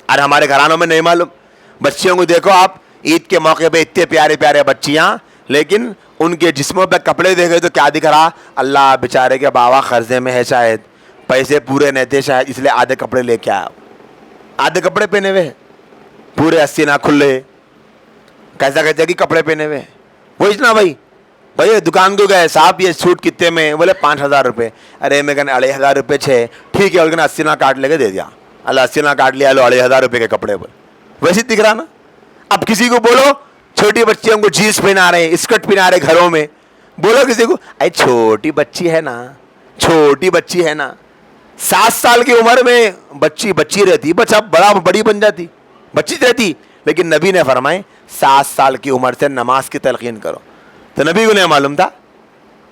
اور ہمارے گھرانوں میں نہیں معلوم. بچیوں کو دیکھو آپ, عید کے موقع پہ اتنے پیارے پیارے بچیاں, لیکن ان کے جسموں پہ کپڑے دیکھے تو کیا دکھ رہا, اللہ بیچارے کے بابا قرضے میں ہے, شاید پیسے پورے نہیں تھے, شاید اس لیے آدھے کپڑے لے کے آیا, آدھے کپڑے پہنے ہوئے, پورے 80 نہ کھلے, کیسا کہتے کہ کپڑے پہنے ہوئے. وہ اتنا بھائی دکان کو گئے, صاحب یہ سوٹ کتنے میں, بولے 5,000 روپے. ارے میں کہنے 2,500 روپے چھے, ٹھیک ہے, بولے 80 نہ کاٹ لے کے دے دیا. اللہ 80 نہ کاٹ لیا, لو 2,500 روپے کے کپڑے. بولے ویسے دکھ رہا نا. اب کسی کو بولو چھوٹی بچیوں کو جینس پہنا رہے, اسکرٹ پہنا رہے گھروں میں, بولو کسی کو اے چھوٹی بچی ہے نا, چھوٹی بچی ہے نا. 7 سال کی عمر میں بچی رہتی, بچہ بڑی بن جاتی, بچی رہتی. لیکن نبی نے فرمائے 7 سال کی عمر سے نماز کی تلقین کرو. تو نبی کو نہیں معلوم تھا.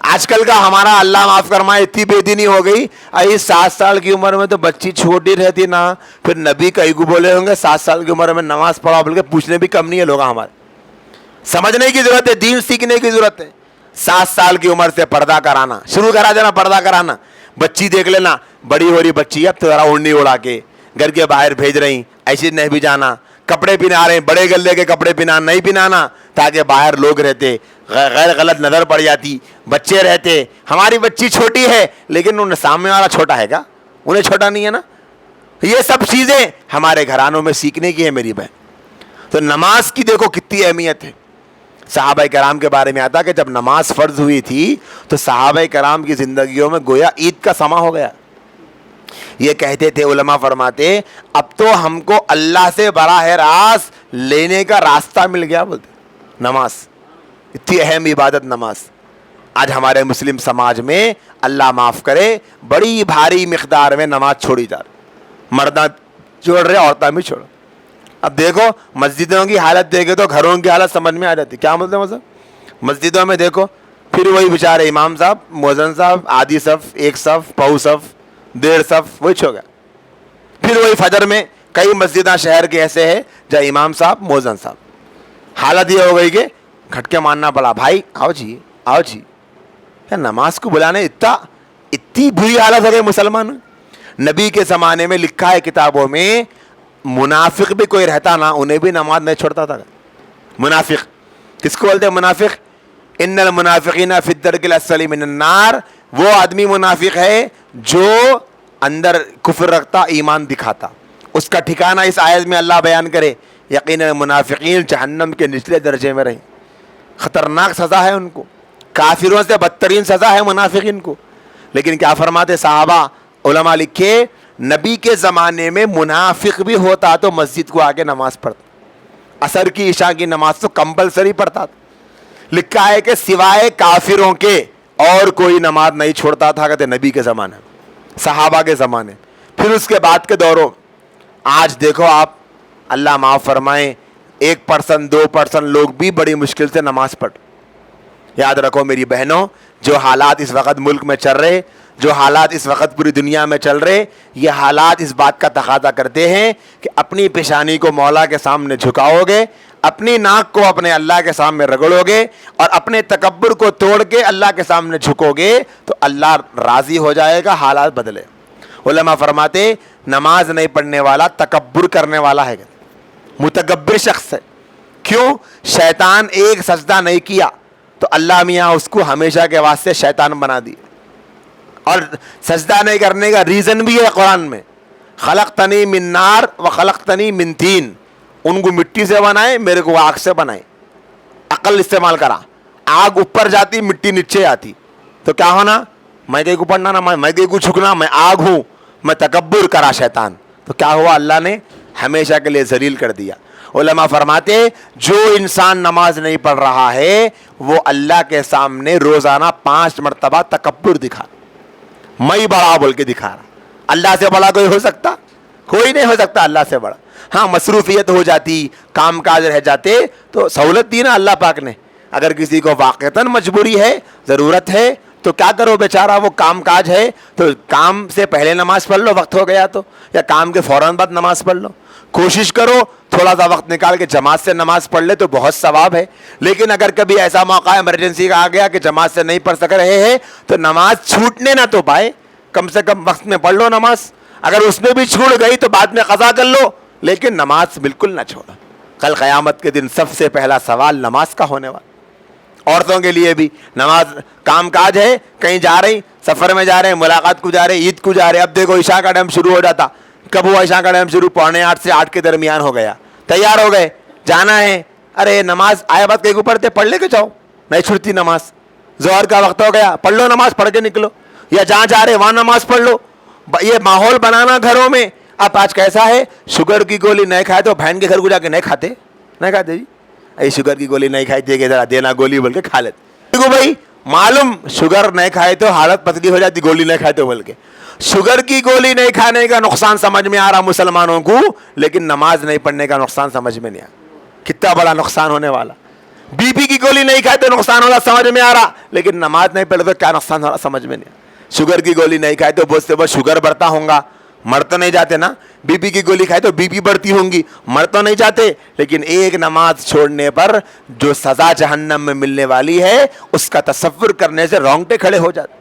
آج کل کا ہمارا اللہ معاف فرمائے اتنی بے دینی ہو گئی, 7 سال کی عمر میں تو بچی چھوٹی رہتی نا, پھر نبی کئی کو بولے ہوں گے 7 سال کی عمر میں نماز پڑھا, بول کے پوچھنے بھی کم نہیں ہے لوگ. ہمارے سمجھنے کی ضرورت ہے, دین سیکھنے کی ضرورت ہے. 7 سال کی عمر سے پردہ کرانا شروع کرا دینا, پردہ کرانا. بچی دیکھ لینا, بڑی ہو رہی بچی, اب تھوڑا اڑنی اڑا کے گھر کے باہر بھیج رہی, ایسے نہیں بھی جانا. کپڑے پہنا رہے ہیں, بڑے گلے کے کپڑے نہیں پہنانا, تاکہ باہر لوگ رہتے, غیر غلط نظر پڑ جاتی. بچے رہتے, ہماری بچی چھوٹی ہے لیکن ان سامنے والا چھوٹا ہے کیا, انہیں چھوٹا نہیں ہے نا. یہ سب چیزیں ہمارے گھرانوں میں سیکھنے کی ہے میری بہن. تو نماز کی دیکھو کتنی اہمیت ہے. صحابہ کرام کے بارے میں آتا کہ جب نماز فرض ہوئی تھی تو صحابہ کرام کی زندگیوں میں گویا عید کا سما ہو گیا. یہ کہتے تھے, علماء فرماتے اب تو ہم کو اللہ سے براہ راست لینے کا راستہ مل گیا. بولتے نماز اتنی اہم عبادت نماز. آج ہمارے مسلم سماج میں اللہ معاف کرے بڑی بھاری مقدار میں نماز چھوڑی جا رہی. مرداں چھوڑ رہے, عورتیں بھی چھوڑ. اب دیکھو مسجدوں کی حالت دیکھے تو گھروں کی حالت سمجھ میں آ جاتی. کیا مطلب مسجدوں میں دیکھو پھر وہی بیچارے امام صاحب, مؤذن صاحب, آدھی صف, ایک صف, پاؤ صف, 1.5 صف, وہی چھو گیا. پھر وہی فجر میں کئی مسجدیں شہر کے ایسے ہیں جہاں امام صاحب, مؤذن صاحب. حالت یہ ہو گئی کہ کھٹکے ماننا پڑا, بھائی آؤ جی آؤ جی. کیا نماز کو بلانے اتنی بری حالت ہو گئی مسلمان. نبی کے زمانے میں لکھا ہے کتابوں میں, منافق بھی کوئی رہتا نا, انہیں بھی نماز نہیں چھوڑتا تھا. منافق کس کو بولتے ہیں منافق؟ ان المنافقین فی الدرک الاسفل من النار. وہ آدمی منافق ہے جو اندر کفر رکھتا, ایمان دکھاتا. اس کا ٹھکانہ اس آیت میں اللہ بیان کرے, یقینا منافقین جہنم کے نچلے درجے میں رہیں, خطرناک سزا ہے ان کو, کافروں سے بدترین سزا ہے منافقین کو. لیکن کیا فرماتے صحابہ, علماء لکھے نبی کے زمانے میں منافق بھی ہوتا تو مسجد کو آ کے نماز پڑھتا, عصر کی عشاء کی نماز تو کمپلسری پڑھتا تھا. لکھا ہے کہ سوائے کافروں کے اور کوئی نماز نہیں چھوڑتا تھا, کہتے نبی کے زمانے, صحابہ کے زمانے. پھر اس کے بعد کے دوروں, آج دیکھو آپ, اللہ معاف فرمائے 1% 2% لوگ بھی بڑی مشکل سے نماز پڑھ. یاد رکھو میری بہنوں, جو حالات اس وقت ملک میں چل رہے, جو حالات اس وقت پوری دنیا میں چل رہے, یہ حالات اس بات کا تقاضا کرتے ہیں کہ اپنی پیشانی کو مولا کے سامنے جھکاؤ گے, اپنی ناک کو اپنے اللہ کے سامنے رگڑو گے, اور اپنے تکبر کو توڑ کے اللہ کے سامنے جھکو گے تو اللہ راضی ہو جائے گا, حالات بدلے. علماء فرماتے نماز نہیں پڑھنے والا تکبر کرنے والا ہے, متکبر شخص ہے. کیوں؟ شیطان ایک سجدہ نہیں کیا تو اللہ میاں اس کو ہمیشہ کے واسطے شیطان بنا دی. اور سجدہ نہیں کرنے کا ریزن بھی ہے قرآن میں, خلقتنی من نار و خلقتنی من طین. ان کو مٹی سے بنائے, میرے کو آگ سے بنائے. عقل استعمال کرا, آگ اوپر جاتی مٹی نیچے آتی تو کیا ہونا, میں کہیں کو پڑھنا نا, میں کہیں کو جھکنا, میں آگ ہوں, میں تکبر کرا شیطان, تو کیا ہوا, اللہ نے ہمیشہ کے لیے ذلیل کر دیا. علماء فرماتے جو انسان نماز نہیں پڑھ رہا ہے وہ اللہ کے سامنے روزانہ 5 مرتبہ تکبر دکھا, میں بڑا بول کے دکھا رہا. اللہ سے بڑا کوئی ہو سکتا؟ کوئی نہیں ہو سکتا اللہ سے بڑا. ہاں مصروفیت ہو جاتی, کام کاج رہ جاتے تو سہولت دی نا اللہ پاک نے. اگر کسی کو واقعتاً مجبوری ہے, ضرورت ہے, تو کیا کرو بیچارہ, وہ کام کاج ہے تو کام سے پہلے نماز پڑھ لو وقت ہو گیا تو, یا کام کے فوراً بعد نماز پڑھ لو. کوشش کرو تھوڑا سا وقت نکال کے جماعت سے نماز پڑھ لے تو بہت ثواب ہے. لیکن اگر کبھی ایسا موقع ایمرجنسی کا آ گیا کہ جماعت سے نہیں پڑھ سک رہے ہیں تو نماز چھوٹنے نہ تو پائے, کم سے کم وقت میں پڑھ لو نماز. اگر اس میں بھی چھوٹ گئی تو بعد میں قضا کر لو, لیکن نماز بالکل نہ چھوڑو. کل قیامت کے دن سب سے پہلا سوال نماز کا ہونے والا. عورتوں کے لیے بھی نماز کام کاج ہے, کہیں جا رہی, سفر میں جا رہے ہیں, ملاقات کو جا رہے, عید کو جا رہے. اب دیکھو عشاء کا ٹائم شروع ہو جاتا. کب ہوا عشاء کا ٹائم شروع؟ 7:45 سے 8 کے درمیان ہو گیا. تیار ہو گئے, جانا ہے. ارے نماز آیا بات کہیں کو پڑھتے, پڑھ لے کے جاؤ, نہیں چھوٹتی نماز. ظہر کا وقت ہو گیا, پڑھ لو نماز, پڑھ کے نکلو. یا جہاں جا رہے وہاں نماز پڑھ لو. یہ ماحول بنانا گھروں میں. اب آج کیسا ہے, شوگر کی گولی نہیں کھائے تو بہن کے گھر کو جا کے نہیں کھاتے جی, اے شوگر کی گولی نہیں کھائی دے کے ذرا دینا گولی بول کے کھا لیتے. دیکھو بھائی معلوم شوگر نہیں کھائے تو حالت پتلی ہو جاتی, گولی نہیں کھائے تو بول کے. شوگر کی گولی نہیں کھانے کا نقصان سمجھ میں آ رہا مسلمانوں کو, لیکن نماز نہیں پڑھنے کا نقصان سمجھ میں نہیں آ رہا. کتنا بڑا نقصان ہونے والا. بی پی کی گولی نہیں کھائے تو نقصان ہو رہا سمجھ میں آ رہا, لیکن نماز نہیں پڑھے تو کیا نقصان ہو رہا سمجھ میں نہیں آ رہا. شوگر کی گولی نہیں کھائے تو بہت سے بہت شوگر بڑھتا ہوں گا, مر تو نہیں جاتے نا. بی پی کی گولی کھائے تو بی پی بڑھتی ہوں گی, مر تو نہیں جاتے. لیکن ایک نماز چھوڑنے پر جو سزا جہنم میں ملنے والی ہے اس کا تصور کرنے سے رونگٹے کھڑے ہو جاتے.